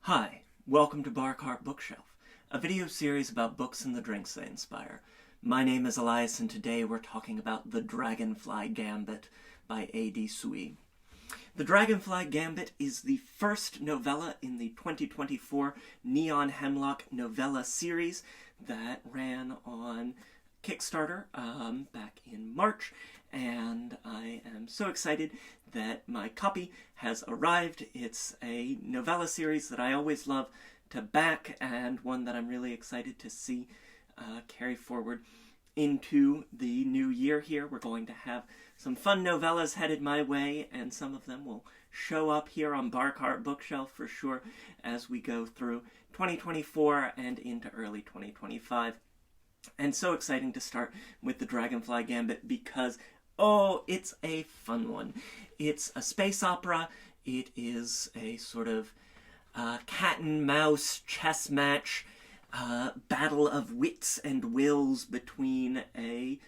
Hi, welcome to Bar Cart Bookshelf, a video series about books and the drinks they inspire. My name is Elias, and today we're talking about The Dragonfly Gambit by A.D. Sui. The Dragonfly Gambit is the first novella in the 2024 Neon Hemlock novella series that ran on Kickstarter back in March, and I am so excited that my copy has arrived. It's a novella series that I always love to back, and one that I'm really excited to see carry forward into the new year here. We're going to have some fun novellas headed my way, and some of them will show up here on Bar Cart Bookshelf for sure as we go through 2024 and into early 2025. And so exciting to start with the Dragonfly Gambit because, oh, it's a fun one. It's a space opera. It is a sort of cat and mouse chess match, battle of wits and wills between a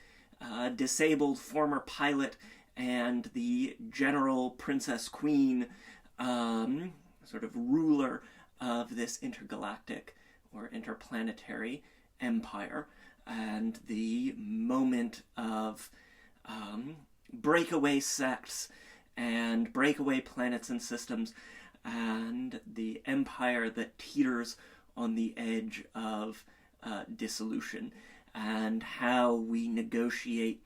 disabled former pilot and the general princess queen, sort of ruler of this intergalactic or interplanetary empire. And the moment of breakaway sects and breakaway planets and systems, and the empire that teeters on the edge of dissolution, and how we negotiate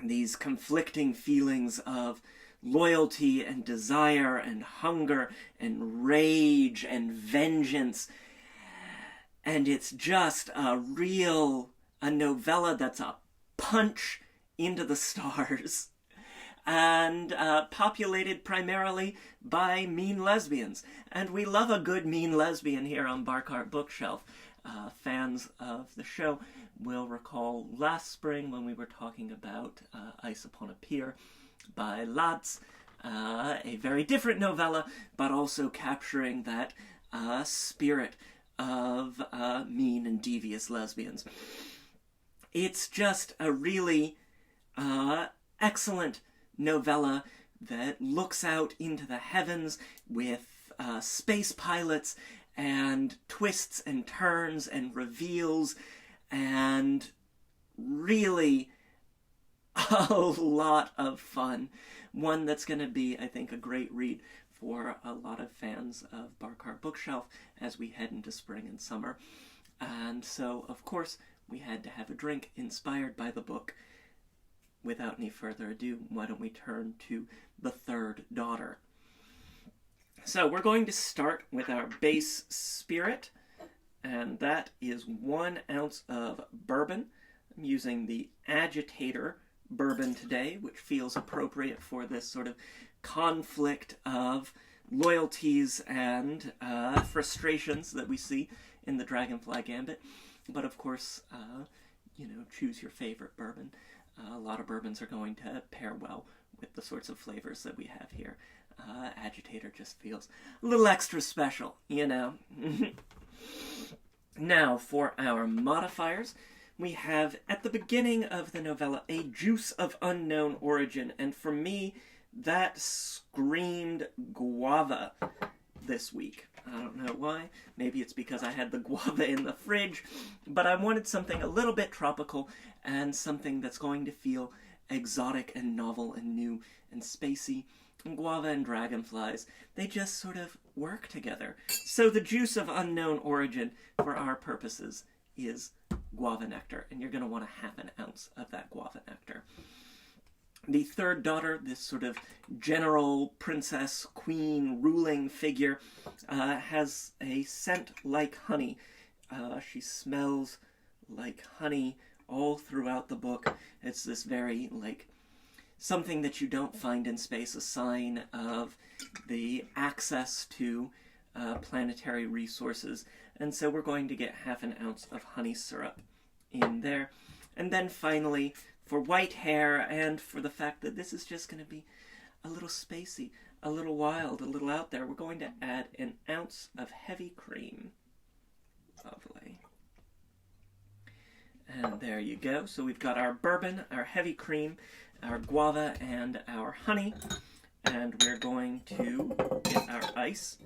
these conflicting feelings of loyalty and desire and hunger and rage and vengeance. And it's just a novella that's a punch into the stars, and populated primarily by mean lesbians. And we love a good mean lesbian here on Bar Cart Bookshelf. Fans of the show will recall last spring when we were talking about Ice Upon a Pier by Latz, a very different novella, but also capturing that spirit of mean and devious lesbians. It's just a really excellent novella that looks out into the heavens with space pilots and twists and turns and reveals, and really a lot of fun. One that's going to be, I think, a great read for a lot of fans of Bar Cart Bookshelf as we head into spring and summer. And so, of course, we had to have a drink inspired by the book. Without any further ado, why don't we turn to The Third Daughter? So we're going to start with our base spirit, and that is 1 ounce of bourbon. I'm using the Agitator bourbon today, which feels appropriate for this sort of conflict of loyalties and frustrations that we see in the Dragonfly Gambit. But of course, choose your favorite bourbon. A lot of bourbons are going to pair well with the sorts of flavors that we have here. Agitator just feels a little extra special, you know. Now, for our modifiers, we have, at the beginning of the novella, a juice of unknown origin, and for me, that screamed guava this week. I don't know why. Maybe it's because I had the guava in the fridge, but I wanted something a little bit tropical and something that's going to feel exotic and novel and new and spacey. And guava and dragonflies, they just sort of work together. So the juice of unknown origin, for our purposes, is guava nectar, and you're going to want a half an ounce of that guava nectar. The third daughter, this sort of general princess, queen, ruling figure, has a scent like honey. She smells like honey all throughout the book. It's this very, something that you don't find in space, a sign of the access to planetary resources. And so we're going to get half an ounce of honey syrup in there. And then finally, for white hair, and for the fact that this is just going to be a little spacey, a little wild, a little out there, we're going to add an ounce of heavy cream. Lovely. And there you go. So we've got our bourbon, our heavy cream, our guava, and our honey. And we're going to get our ice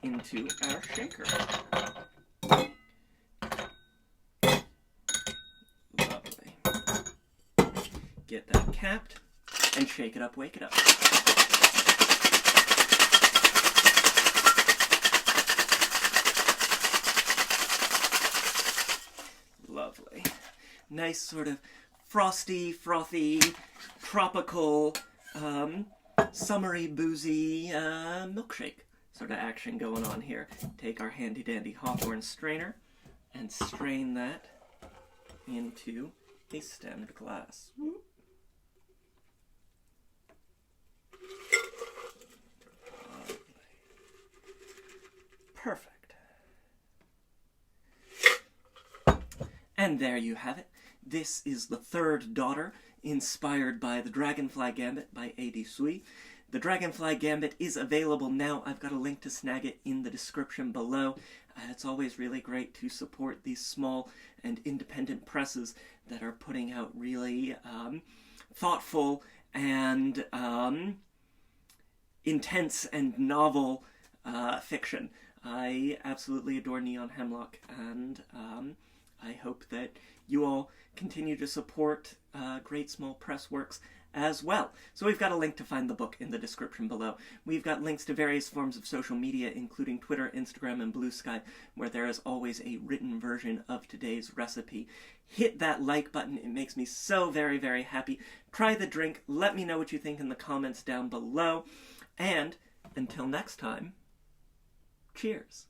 into our shaker. Lovely. Get that capped and shake it up, wake it up. Lovely. Nice sort of frosty, frothy, tropical, summery, boozy milkshake sort of action going on here. Take our handy dandy Hawthorne strainer and strain that into a stemmed glass. Perfect. And there you have it. This is the third daughter, inspired by the Dragonfly Gambit by A.D. Sui. The Dragonfly Gambit is available now. I've got a link to snag it in the description below. It's always really great to support these small and independent presses that are putting out really thoughtful and intense and novel fiction. I absolutely adore Neon Hemlock, and I hope that you all continue to support great small press works as well. So we've got a link to find the book in the description below. We've got links to various forms of social media, including Twitter, Instagram, and Blue Sky, where there is always a written version of today's recipe. Hit that like button. It makes me so very, very happy. Try the drink. Let me know what you think in the comments down below. And until next time, cheers.